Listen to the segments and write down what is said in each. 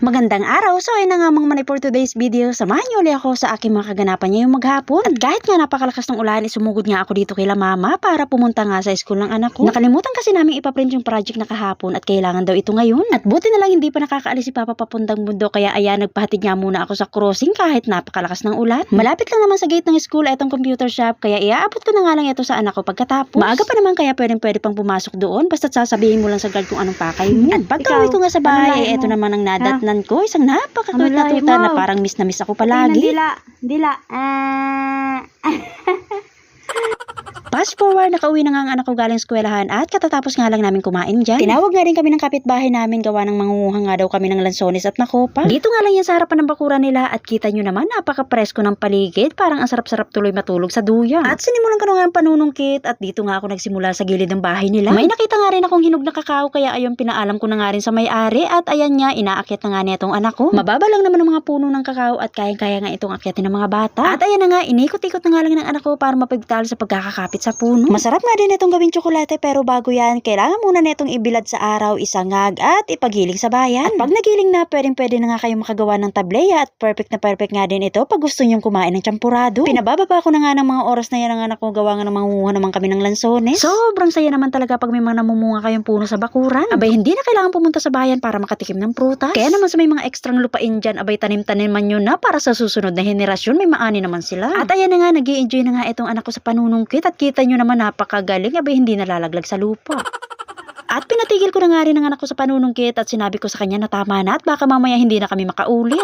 Magandang araw! So ayun na nga mga manay for today's video. Samahan niyo ulit ako sa aking mga kaganapan ngayong maghapon. At kahit nga napakalakas ng ulan, sumugod nga ako dito kila mama para pumunta nga sa school ng anak ko. Nakalimutan kasi namin ipaprint yung project na kahapon at kailangan daw ito ngayon. At buti na lang hindi pa nakakaalis si Papa papuntang mundo, kaya ayan, nagpahatid nga muna ako sa crossing kahit napakalakas ng ulan. Malapit lang naman sa gate ng school itong computer shop, kaya iaabot ko na nga lang ito sa anak ko pagkatapos. Maaga pa naman kaya pwede pang pumasok doon, basta't sasabihin mo lang sa guard kung anong pakay mo. At pagka-uwi ko nga sa bahay, ito naman ang nadatnan ko, isang napaka-cute na tuta na parang miss na miss ako palagi. Dila. Fast forward, nakauwi na nga ang anak ko galing eskwelahan at katatapos nga lang namin kumain dyan. Tinawag nga rin kami ng kapitbahay namin, gawa ng mangunguha nga daw kami ng lansones at nakopa. Dito nga lang yan sa harapan ng bakuran nila at kita nyo naman napaka-presko ng paligid, parang ang sarap-sarap tuloy matulog sa duyang. At sinimulan ko na nga ang panunungkit at dito nga ako nagsimula sa gilid ng bahay nila. May nakita nga rin akong hinog na kakao, kaya ayun pinaalam ko na nga rin sa may-ari at ayan nga, inaakit na nga nitong anak ko. Mababa lang naman ang mga puno ng kakao at kayang-kaya nga itong akyatin ng mga bata. At ayan na nga, inikot-ikot na nga lang ng anak ko para mapagtalo sa pagkakakapit sa puno. Masarap nga din itong gawing tsokolate, pero bago yan, kailangan muna netong ibilad sa araw, isangag at ipagiling sa bayan. At pag nagiling na, pwede na nga kayo makagawa ng tableya at perfect na perfect nga din ito pag gusto nyong kumain ng champurado. Pinabababa ko na nga ng mga oras na yan ang anak ko, gawa nga ng mangunguha naman kami ng lansones. Sobrang saya naman talaga pag may mga namumunga kayong puno sa bakuran. Abay, hindi na kailangan pumunta sa bayan para makatikim ng prutas. Kaya naman sa may mga ekstrang lupain dyan, abay tanim-tanim man yun na para sa susunod na henerasyon, may maani naman sila. At ayan na nga, nag-i-enjoy na nga itong anak ko sa panunungkit at kita nyo naman napakagaling, abay hindi nalalaglag sa lupa. At pinatigil ko na nga rin ang anak ko sa panunungkit at sinabi ko sa kanya na tama na at baka mamaya hindi na kami makaulit.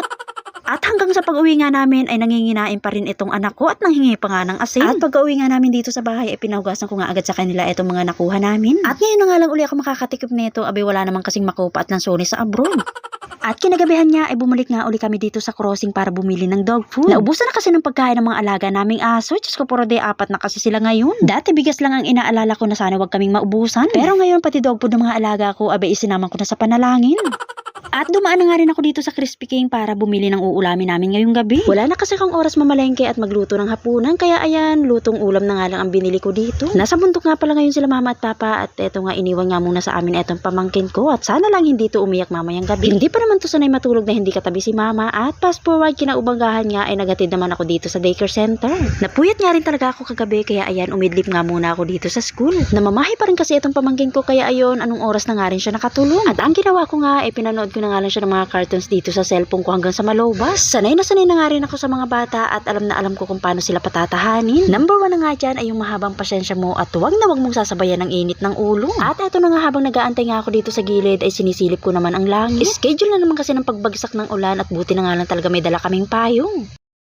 At hanggang sa pag-uwi nga namin ay nanginginain pa rin itong anak ko at nanghingi pa nga ng asin. At pag-uwi nga namin dito sa bahay ay pinahugasan ko nga agad sa kanila itong mga nakuha namin. At ngayon na nga lang uli ako makakatikim nito, abay wala namang kasing makopa at lansones sa abroad. At kinagabihan niya ay bumalik nga uli kami dito sa crossing para bumili ng dog food. Naubusan na kasi ng pagkain ng mga alaga naming aso. Diyos ko, puro de apat na kasi sila ngayon. Dati bigas lang ang inaalala ko na sana wag kaming maubusan. Pero ngayon pati dog food ng mga alaga ko, abay isinaman ko na sa panalangin. At dumaan na nga rin ako dito sa Crispy King para bumili ng uulamin namin ngayong gabi. Wala na kasi akong oras mamalengke at magluto ng hapunan, kaya ayan, lutong ulam na nga lang ang binili ko dito. Nasa bundok nga pala ngayon sila mama at papa at eto nga iniwan nga muna sa amin etong pamangkin ko at sana lang hindi to umiyak mamayang gabi. Hindi pa naman to sanay matulog na hindi katabi si mama at fast forward kinaubagahan nga ay nagatid naman ako dito sa daycare center. Napuyat nga rin talaga ako kagabi, kaya ayan, umidlip nga muna ako dito sa school. Namamahay pa rin kasi itong pamangkin ko, kaya ayun, anong oras na nga rin siya nakatulog. At ang ginawa ko nga ay pinanood ko na nga lang siya ng mga cartoons dito sa cellphone ko hanggang sa malobas. Sanay na nga rin ako sa mga bata at alam na alam ko kung paano sila patatahanin. Number 1 na nga dyan ay yung mahabang pasyensya mo at huwag mong sasabayan ng init ng ulo. At eto na nga, habang nag-aantay nga ako dito sa gilid ay sinisilip ko naman ang langit. Schedule na naman kasi ng pagbagsak ng ulan at buti na nga lang talaga may dala kaming payong.